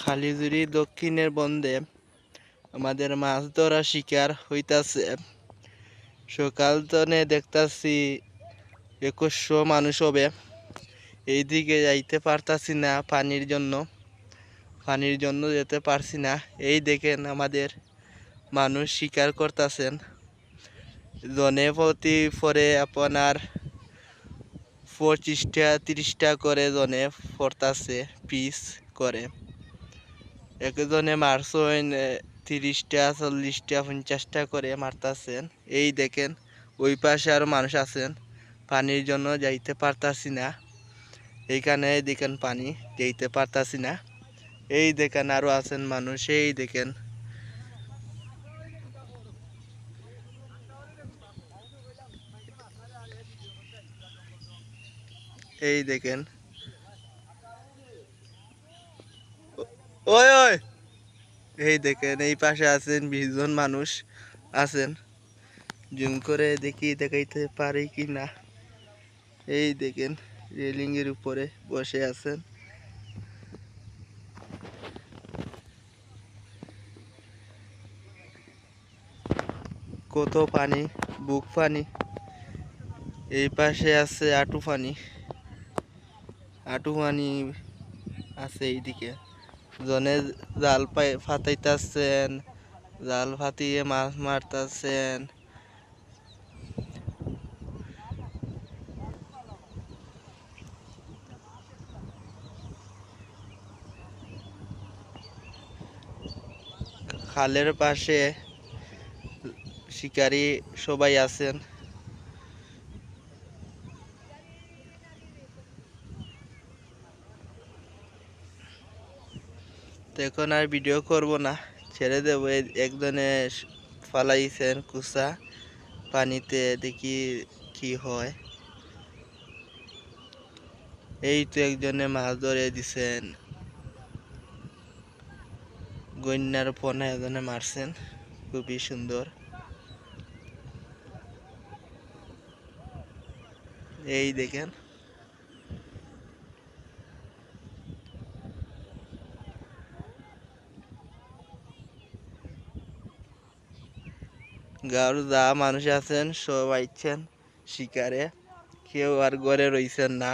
খালিজুরি দক্ষিণের বন্দে আমাদের মাছ ধরা শিকার হইতাছে। সকাল তনে দেখতাছি 2100 মানুষ হবে। এইদিকে যাইতে পারতাছি না পানির জন্য যেতে পারছি না। এই দেখেন আমাদের মানুষ শিকার করতেছেন। জনে প্রতি পরে আপনার 25টা 30টা করে জনে পড়তাছে পিস করে। একজনে মারছেন 30টা 40টা 50টা করে মারতাছেন। এই দেখেন ওই পাশে আরো মানুষ আছেন, পানির জন্য যাইতে পারতাছি না। এইখানে দেখেন পানি যাইতে পারতাছি না। এই দেখেন আরো আছেন মানুষ, এই দেখেন এই দেখেন ওই ওই এই দেখেন এই পাশে আছেন 20 জন মানুষ আছেন। জুম করে দেখি দেখাইতে পারি কি না। এই দেখেন রেলিং এর উপরে বসে আছেন। কত পানি, বুক পানি। এই পাশে আছে আটু পানি আছে এইদিকে। জনে জাল ফাতাইতাছেন, জাল ফাতিয়ে মাছ মারতাছেন। খালের পাশে শিকারী সবাই আছেন। তো এখন আর ভিডিও করব না, ছেড়ে দেবো। একজনে ফালাইছেন কুসা পানিতে, দেখি কি হয়। এই তো একজনে মাছ ধরে দিছেন, গন্যার পোনা একজনে মারছেন, খুবই সুন্দর। এই দেখেন গাঁর যা মানুষ আছেন সব আইছেন শিকারে, কেউ আর ঘরে রইছেন না।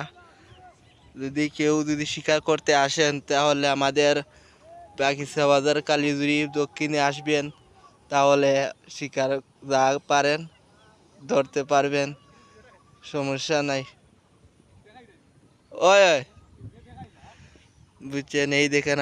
কেউ যদি শিকার করতে আসেন তাহলে আমাদের বাগিচা বাজার কালিজুরি দক্ষিণে আসবেন, তাহলে শিকার যা পারেন ধরতে পারবেন, সমস্যা নাই। ওই বুঝছেন, এই দেখেন